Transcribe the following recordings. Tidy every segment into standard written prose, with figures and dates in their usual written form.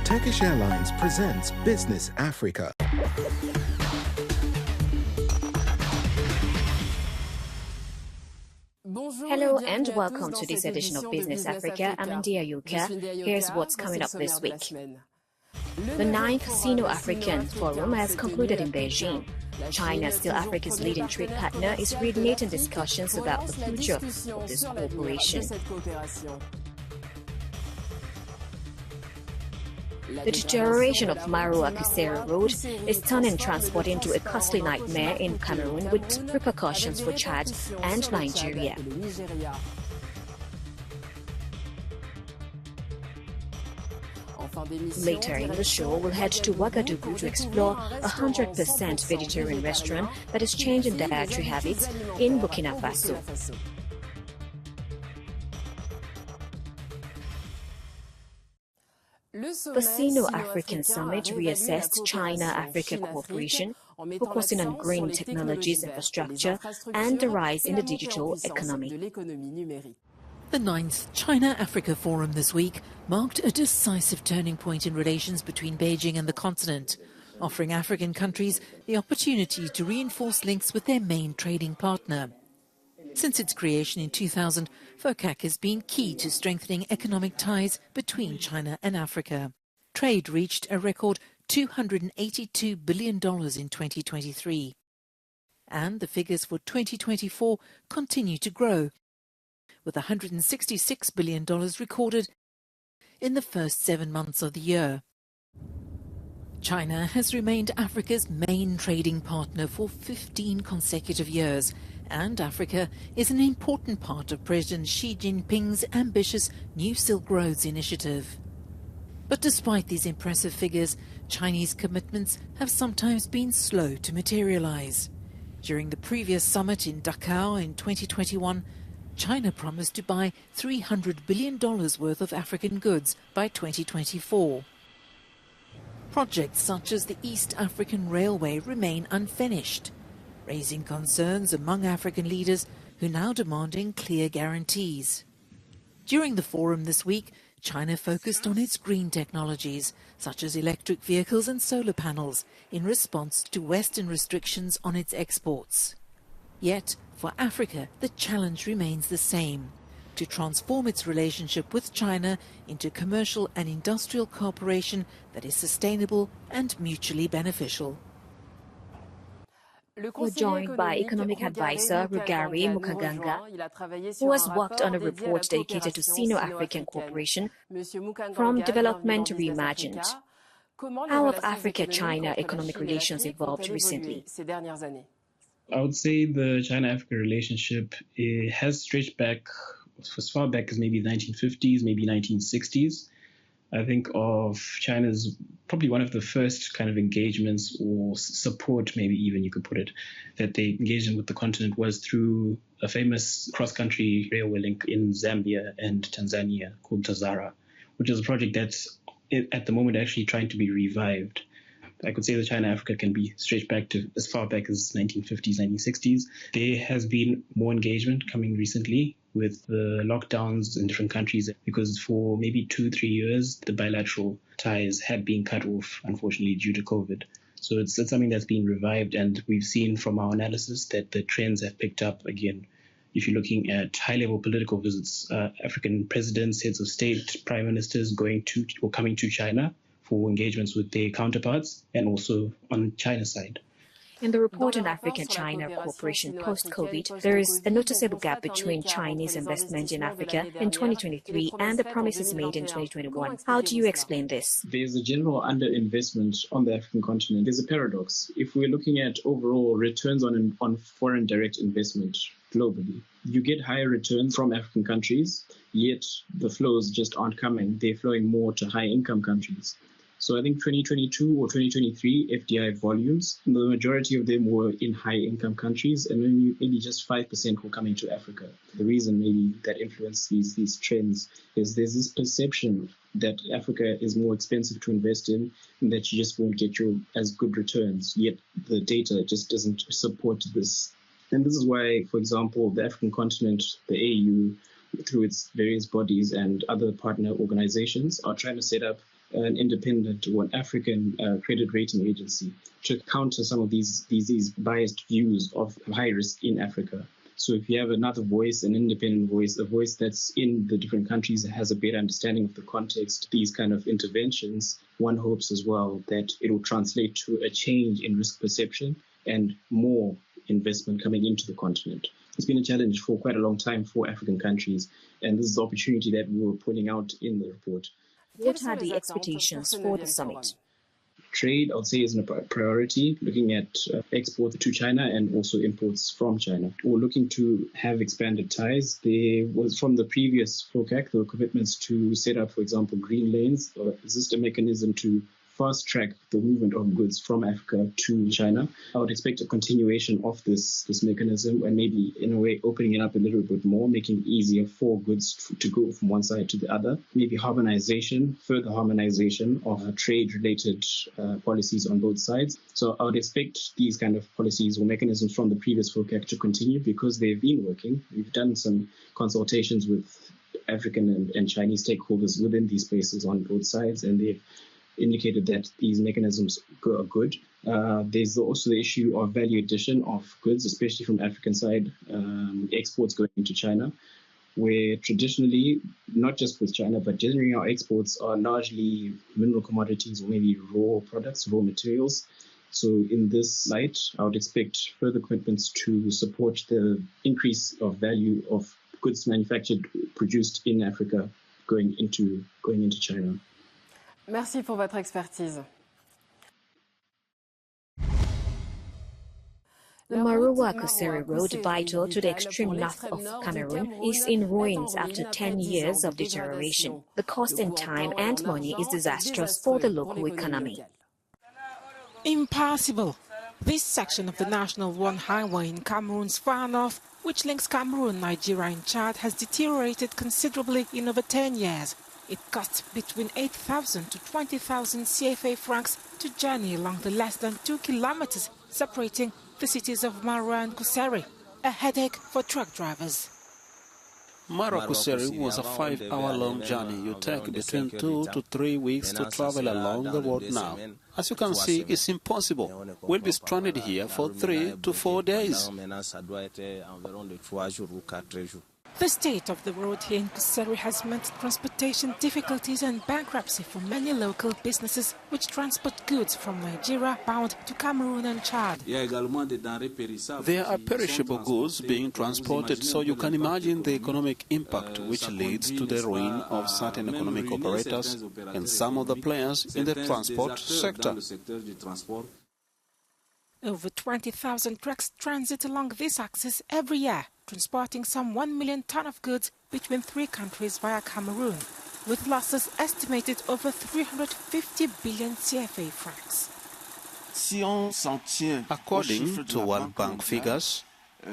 Turkish Airlines presents Business Africa. Hello and welcome to this edition of Business Africa. I'm India Yuka. Here's what's coming up this week. The 9th Sino-African Forum has concluded in Beijing. China, still Africa's leading trade partner, is reigniting discussions about the future of this cooperation. The deterioration of Maroua-Kousseri road is turning transport into a costly nightmare in Cameroon, with repercussions for Chad and Nigeria. Later in the show, we'll head to Ouagadougou to explore a 100% vegetarian restaurant that is changing dietary habits in Burkina Faso. The Sino-African Summit reassessed China-Africa cooperation, focusing on green technologies, infrastructure, and the rise in the digital economy. The 9th China-Africa Forum this week marked a decisive turning point in relations between Beijing and the continent, offering African countries the opportunity to reinforce links with their main trading partner. Since its creation in 2000, FOCAC has been key to strengthening economic ties between China and Africa. Trade reached a record $282 billion in 2023. And the figures for 2024 continue to grow, with $166 billion recorded in the first 7 months of the year. China has remained Africa's main trading partner for 15 consecutive years, and Africa is an important part of President Xi Jinping's ambitious New Silk Roads initiative. But despite these impressive figures, Chinese commitments have sometimes been slow to materialize. During the previous summit in Dakar in 2021, China promised to buy $300 billion worth of African goods by 2024. Projects such as the East African Railway remain unfinished, raising concerns among African leaders who are now demanding clear guarantees. During the forum this week, China focused on its green technologies, such as electric vehicles and solar panels, in response to Western restrictions on its exports. Yet, for Africa, the challenge remains the same: to transform its relationship with China into commercial and industrial cooperation that is sustainable and mutually beneficial. We're joined by economic advisor Rugari Mukaganga, who has worked on a report dedicated to Sino-African cooperation, From Development Reimagined. How have Africa-China economic relations evolved recently? I would say the China-Africa relationship has stretched back as far back as maybe the 1950s, maybe 1960s. I think of China as probably one of the first kind of engagements or support, maybe even you could put it, that they engaged in with the continent was through a famous cross-country railway link in Zambia and Tanzania called Tazara, which is a project that's at the moment actually trying to be revived. I could say that China-Africa can be stretched back to as far back as 1950s, 1960s. There has been more engagement coming recently with the lockdowns in different countries, because for maybe 2-3 years, the bilateral ties had been cut off, unfortunately, due to COVID. So it's something that's been revived, and we've seen from our analysis that the trends have picked up again. If you're looking at high-level political visits, African presidents, heads of state, prime ministers going to or coming to China for engagements with their counterparts, and also on China's side. In the report on Africa-China cooperation post-COVID, there is a noticeable gap between Chinese investment in Africa in 2023 and the promises made in 2021. How do you explain this? There's a general underinvestment on the African continent. There's a paradox. If we're looking at overall returns on foreign direct investment globally, you get higher returns from African countries, yet the flows just aren't coming. They're flowing more to high-income countries. So I think 2022 or 2023 FDI volumes, the majority of them were in high-income countries, and maybe just 5% were coming to Africa. The reason maybe that influenced these trends is there's this perception that Africa is more expensive to invest in and that you just won't get as good returns, yet the data just doesn't support this. And this is why, for example, the African continent, the AU, through its various bodies and other partner organizations, are trying to set up an independent or an African credit rating agency to counter some of these biased views of high risk in Africa. So if you have another voice, an independent voice, a voice that's in the different countries that has a better understanding of the context, these kind of interventions, one hopes as well that it will translate to a change in risk perception and more investment coming into the continent. It's been a challenge for quite a long time for African countries, and this is the opportunity that we were pointing out in the report. What are the expectations for the summit? Trade, I would say, is a priority, looking at exports to China and also imports from China. We're looking to have expanded ties. There was, from the previous FOCAC, there were commitments to set up, for example, green lanes, or exist a mechanism to fast-track the movement of goods from Africa to China. I would expect a continuation of this mechanism and maybe, in a way, opening it up a little bit more, making it easier for goods to go from one side to the other. Maybe further harmonization of trade-related policies on both sides. So I would expect these kind of policies or mechanisms from the previous FOCAC to continue because they've been working. We've done some consultations with African and Chinese stakeholders within these spaces on both sides, and they've indicated that these mechanisms are good. There's also the issue of value addition of goods, especially from African side, exports going into China, where traditionally, not just with China, but generally our exports are largely mineral commodities or maybe raw products, raw materials. So in this light, I would expect further commitments to support the increase of value of goods produced in Africa going into China. Merci pour votre expertise. The Maroua-Kousseri road, vital to the extreme north of Cameroon, is in ruins after 10 years of deterioration. The cost in time and money is disastrous for the local economy. Impossible. This section of the National One Highway in Cameroon's far north, which links Cameroon, Nigeria and Chad, has deteriorated considerably in over 10 years. It costs between 8,000 to 20,000 CFA francs to journey along the less than 2 kilometers separating the cities of Maroua and Kousseri, a headache for truck drivers. Maroua-Kousseri was a 5-hour-long journey. You take between 2 to 3 weeks to travel along the road now. As you can see, it's impossible. We'll be stranded here for 3 to 4 days. The state of the road here in Kousseri has meant transportation difficulties and bankruptcy for many local businesses which transport goods from Nigeria bound to Cameroon and Chad. There are perishable goods being transported, so you can imagine the economic impact which leads to the ruin of certain economic operators and some of the players in the transport sector. Over 20,000 trucks transit along this axis every year, transporting some 1 million tons of goods between 3 countries via Cameroon, with losses estimated over 350 billion CFA francs. According to World Bank figures,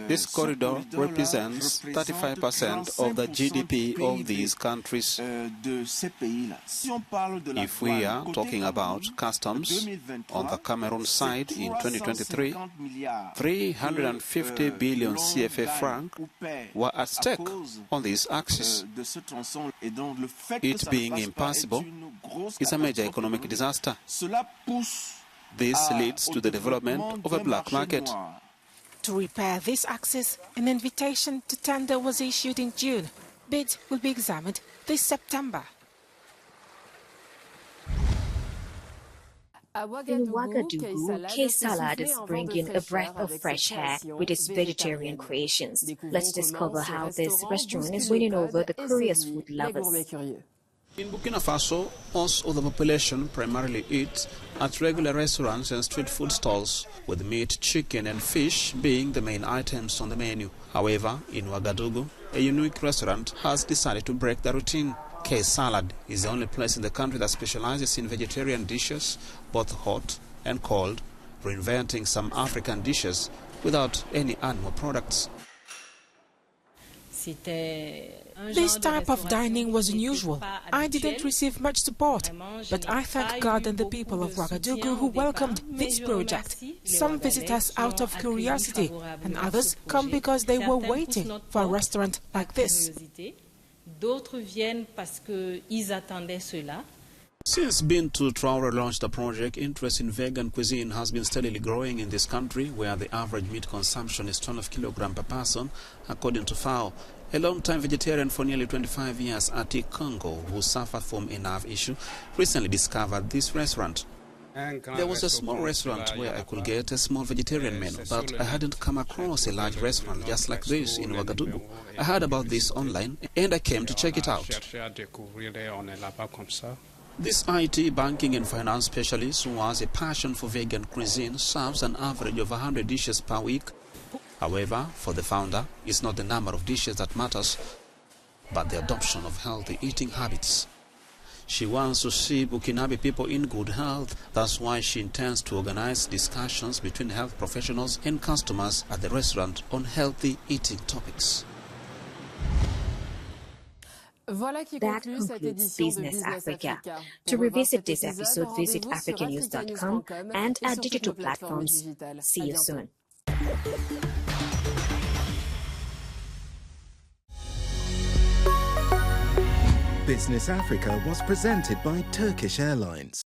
this corridor represents 35% of the GDP of these countries. If we are talking about customs, on the Cameroon side in 2023, 350 billion CFA francs were at stake on this axis. It being impassable is a major economic disaster. This leads to the development of a black market. To repair this axis, an invitation to tender was issued in June. Bids will be examined this September. In Ouagadougou, K-Salad is bringing a breath of fresh air with its vegetarian creations. Let's discover how this restaurant is winning over the curious food lovers. In Burkina Faso, most of the population primarily eats at regular restaurants and street food stalls, with meat, chicken and fish being the main items on the menu. However, in Ouagadougou, a unique restaurant has decided to break the routine. K-Salad is the only place in the country that specializes in vegetarian dishes, both hot and cold, reinventing some African dishes without any animal products. This type of dining was unusual. I didn't receive much support, but I thank God and the people of Ouagadougou who welcomed this project. Some visit us out of curiosity, and others come because they were waiting for a restaurant like this. D'autres viennent parce qu'ils attendaient cela. Since Bintu Traore launched the project, interest in vegan cuisine has been steadily growing in this country, where the average meat consumption is 12 kilograms per person, according to FAO. A long-time vegetarian for nearly 25 years, Ati Congo, who suffered from a nerve issue, recently discovered this restaurant. There was a small restaurant where I could get a small vegetarian menu, but I hadn't come across a large restaurant just like this in Ouagadougou. I heard about this online and I came to check it out. This IT, banking and finance specialist, who has a passion for vegan cuisine, serves an average of 100 dishes per week. However, for the founder, it's not the number of dishes that matters, but the adoption of healthy eating habits. She wants to see Burkinabe people in good health. That's why she intends to organize discussions between health professionals and customers at the restaurant on healthy eating topics. That concludes Business Africa. To revisit this episode, visit Africanews.com and our digital platforms. See you soon. Business Africa was presented by Turkish Airlines.